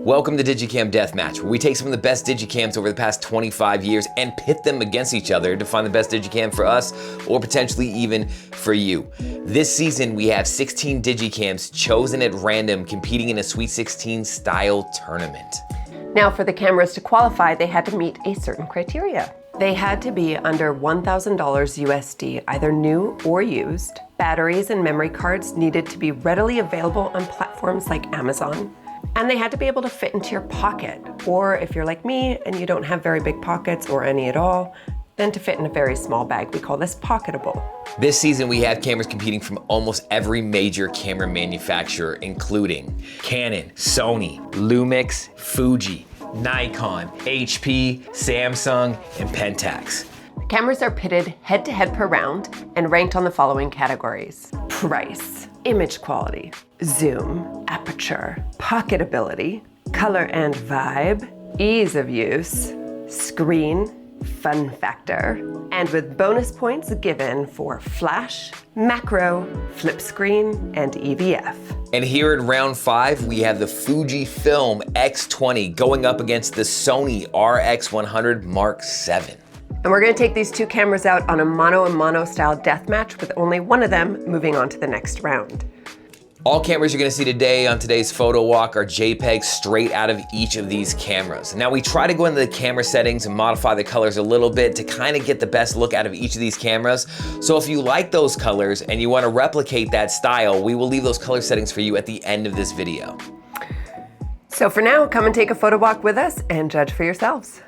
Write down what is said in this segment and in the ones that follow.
Welcome to DigiCam Deathmatch, where we take some of the best digicams over the past 25 years and pit them against each other to find the best digicam for us, or potentially even for you. This season, we have 16 digicams chosen at random, competing in a Sweet 16 style tournament. Now, for the cameras to qualify, they had to meet a certain criteria. They had to be under $1,000 USD, either new or used. Batteries and memory cards needed to be readily available on platforms like Amazon. And they had to be able to fit into your pocket, or if you're like me and you don't have very big pockets or any at all, then to fit in a very small bag. We call this pocketable. This season, we have cameras competing from almost every major camera manufacturer, including Canon, Sony, Lumix, Fuji, Nikon, HP, Samsung, and Pentax. Cameras are pitted head-to-head per round and ranked on the following categories: price, image quality, zoom, aperture, pocketability, color and vibe, ease of use, screen, fun factor, and with bonus points given for flash, macro, flip screen, and EVF. And here in round 5, we have the Fujifilm X20 going up against the Sony RX100 VII. And we're gonna take these two cameras out on a mono and mono style deathmatch, with only one of them moving on to the next round. All cameras you're gonna see today on today's Photowalk are JPEG straight out of each of these cameras. Now, we try to go into the camera settings and modify the colors a little bit to kind of get the best look out of each of these cameras. So if you like those colors and you wanna replicate that style, we will leave those color settings for you at the end of this video. So for now, come and take a photo walk with us and judge for yourselves.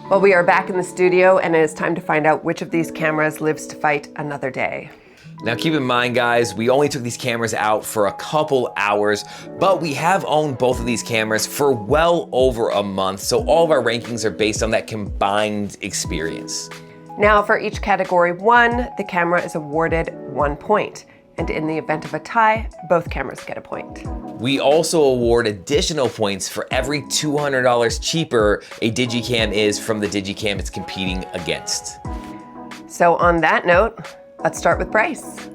Well, we are back in the studio and it is time to find out which of these cameras lives to fight another day. Now keep in mind guys, we only took these cameras out for a couple hours, but we have owned both of these cameras for well over a month, so all of our rankings are based on that combined experience. Now for each category 1, the camera is awarded 1 point. And in the event of a tie, both cameras get a point. We also award additional points for every $200 cheaper a DigiCam is from the DigiCam it's competing against. So on that note, let's start with price.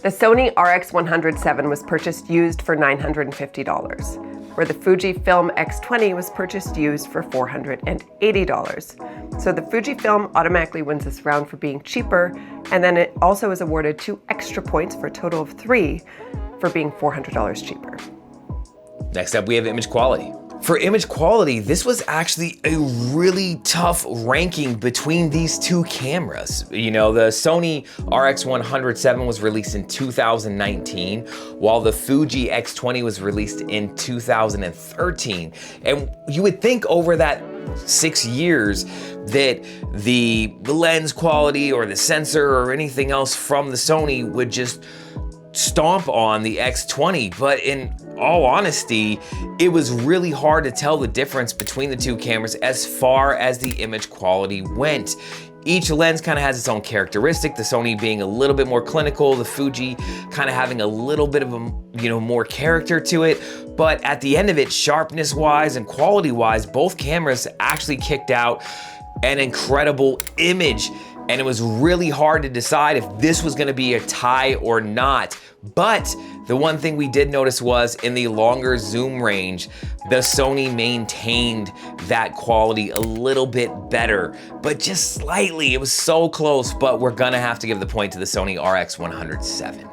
The Sony RX100 VII was purchased used for $950, where the Fujifilm X20 was purchased used for $480. So the Fujifilm automatically wins this round for being cheaper, and then it also is awarded 2 extra points for a total of 3 for being $400 cheaper. Next up, we have image quality. For image quality, this was actually a really tough ranking between these two cameras. You know, the Sony RX100 VII was released in 2019, while the Fuji X20 was released in 2013. And you would think over that 6 years that the lens quality or the sensor or anything else from the Sony would just stomp on the X20, but in all honesty, it was really hard to tell the difference between the two cameras as far as the image quality went. Each lens kind of has its own characteristic, the Sony being a little bit more clinical, the Fuji kind of having a little bit of a, more character to it. But at the end of it, sharpness wise and quality wise, both cameras actually kicked out an incredible image. And it was really hard to decide if this was gonna be a tie or not. But the one thing we did notice was in the longer zoom range, the Sony maintained that quality a little bit better, but just slightly. It was so close, but we're gonna have to give the point to the Sony RX100 VII.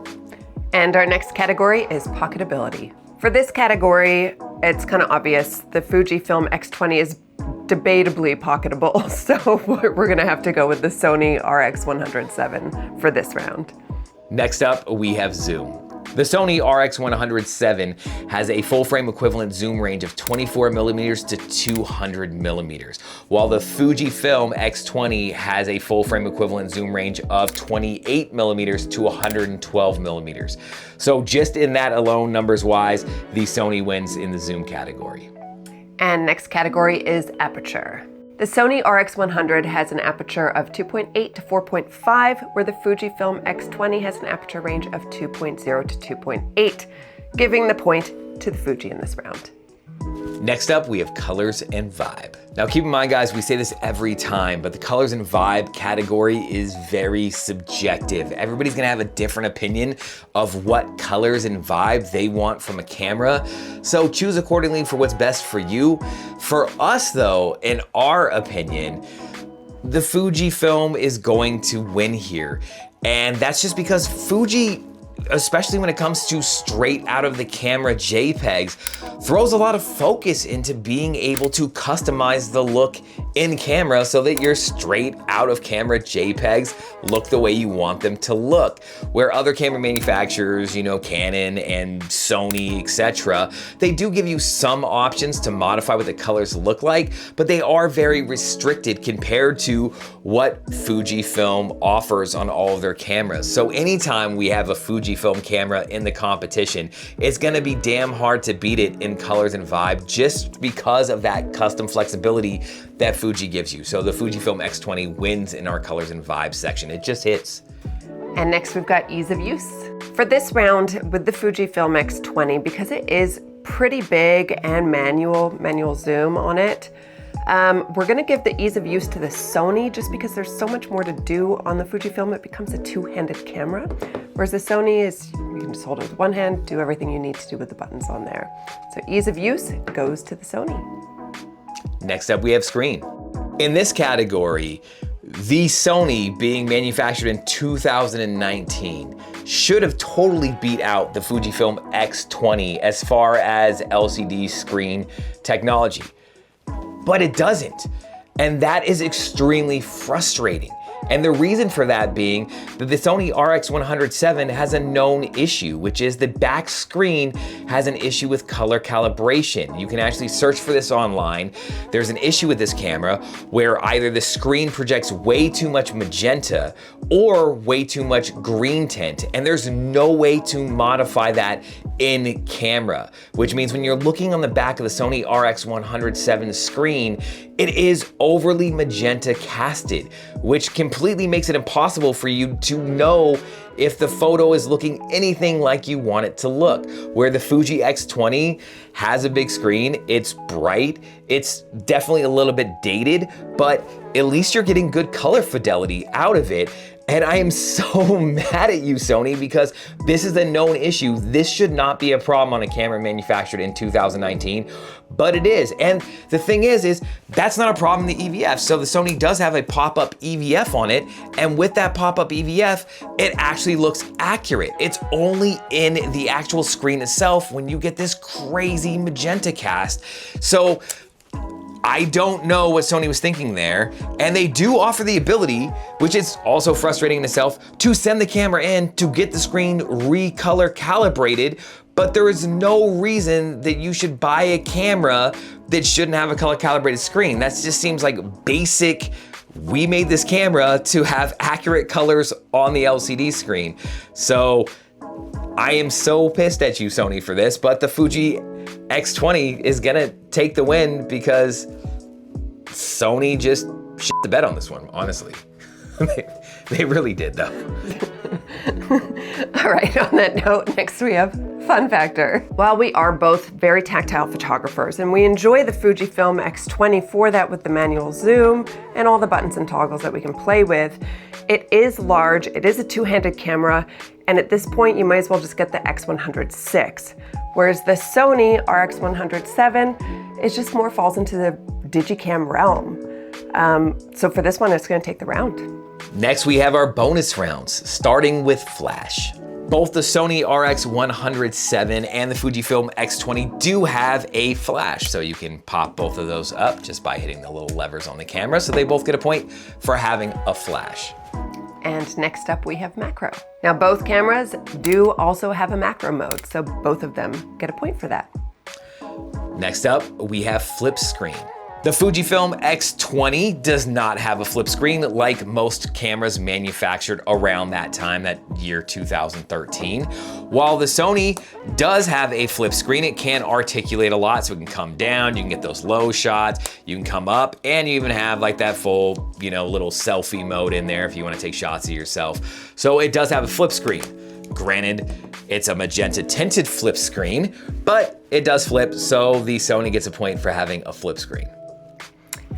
And our next category is Pocketability. For this category, it's kind of obvious. The Fujifilm X20 is debatably pocketable, so we're gonna have to go with the Sony RX100 VII for this round. Next up, we have zoom. The Sony RX100 VII has a full frame equivalent zoom range of 24mm to 200mm, while the Fujifilm X20 has a full frame equivalent zoom range of 28mm to 112mm. So just in that alone, numbers wise, the Sony wins in the zoom category. And next category is aperture. The Sony RX100 has an aperture of 2.8 to 4.5, where the Fujifilm X20 has an aperture range of 2.0 to 2.8, giving the point to the Fuji in this round. Next up, we have colors and vibe. Now keep in mind guys, we say this every time, but the colors and vibe category is very subjective. Everybody's gonna have a different opinion of what colors and vibe they want from a camera. So choose accordingly for what's best for you. For us though, in our opinion, the Fujifilm is going to win here. And that's just because Fuji, especially when it comes to straight out of the camera JPEGs, throws a lot of focus into being able to customize the look in camera so that your straight out of camera JPEGs look the way you want them to look. Where other camera manufacturers, Canon and Sony, etc., they do give you some options to modify what the colors look like, but they are very restricted compared to what Fujifilm offers on all of their cameras. So anytime we have a Fujifilm camera in the competition, it's gonna be damn hard to beat it in colors and vibe just because of that custom flexibility that Fuji gives you. So the Fujifilm X20 wins in our colors and vibe section. It just hits. And next we've got ease of use. For this round with the Fujifilm X20, because it is pretty big and manual zoom on it, we're gonna give the ease of use to the Sony just because there's so much more to do on the Fujifilm. It becomes a two-handed camera, whereas the Sony is, you can just hold it with one hand, do everything you need to do with the buttons on there. So ease of use goes to the Sony. Next up, we have screen. In this category, the Sony, being manufactured in 2019, should have totally beat out the Fujifilm X20 as far as LCD screen technology. But it doesn't. And that is extremely frustrating. And the reason for that being that the Sony RX100 VII has a known issue, which is the back screen has an issue with color calibration. You can actually search for this online. There's an issue with this camera where either the screen projects way too much magenta or way too much green tint, and there's no way to modify that in camera, which means when you're looking on the back of the Sony RX100 VII screen, it is overly magenta casted, which completely makes it impossible for you to know if the photo is looking anything like you want it to look. Where the Fuji X20 has a big screen, it's bright, it's definitely a little bit dated, but at least you're getting good color fidelity out of it. And I am so mad at you, Sony, because this is a known issue. This should not be a problem on a camera manufactured in 2019, but it is. And the thing is that's not a problem in the EVF. So the Sony does have a pop-up EVF on it, and with that pop-up EVF, it actually looks accurate. It's only in the actual screen itself when you get this crazy magenta cast. So I don't know what Sony was thinking there, and they do offer the ability, which is also frustrating in itself, to send the camera in to get the screen recolor calibrated, but there is no reason that you should buy a camera that shouldn't have a color calibrated screen. That just seems like basic, we made this camera to have accurate colors on the LCD screen. So I am so pissed at you, Sony, for this, but the Fuji X20 is gonna take the win because Sony just shit the bed on this one, honestly. They really did, though. All right, on that note, next we have fun factor. While we are both very tactile photographers and we enjoy the Fujifilm X20 for that with the manual zoom and all the buttons and toggles that we can play with, it is large, it is a two-handed camera, and at this point you might as well just get the X100 VI. Whereas the Sony RX100 VII is just more falls into the DigiCam realm. So for this one, it's gonna take the round. Next, we have our bonus rounds, starting with flash. Both the Sony RX100 VII and the Fujifilm X20 do have a flash, so you can pop both of those up just by hitting the little levers on the camera, so they both get a point for having a flash. And next up we have macro. Now both cameras do also have a macro mode, so both of them get a point for that. Next up, we have flip screen. The Fujifilm X20 does not have a flip screen like most cameras manufactured around that time, that year 2013. While the Sony does have a flip screen, it can articulate a lot, so it can come down, you can get those low shots, you can come up, and you even have like that full, little selfie mode in there if you want to take shots of yourself. So it does have a flip screen. Granted, it's a magenta tinted flip screen, but it does flip, so the Sony gets a point for having a flip screen.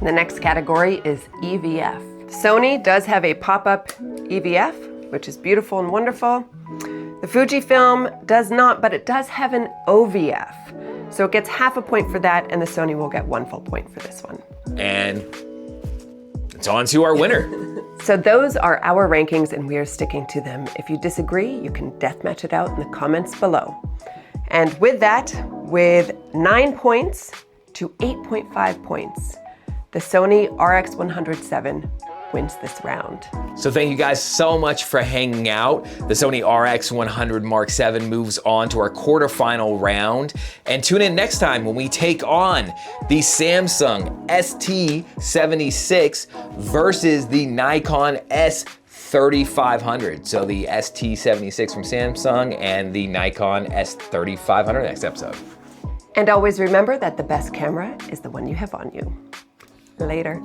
The next category is EVF. Sony does have a pop-up EVF, which is beautiful and wonderful. The Fujifilm does not, but it does have an OVF. So it gets half a point for that, and the Sony will get 1 full point for this one. And it's on to our winner. So those are our rankings, and we are sticking to them. If you disagree, you can deathmatch it out in the comments below. And with that, with 9 points to 8.5 points, the Sony RX100 VII wins this round. So thank you guys so much for hanging out. The Sony RX100 Mark VII moves on to our quarterfinal round. And tune in next time when we take on the Samsung ST76 versus the Nikon S3500. So the ST76 from Samsung and the Nikon S3500 next episode. And always remember that the best camera is the one you have on you. Later.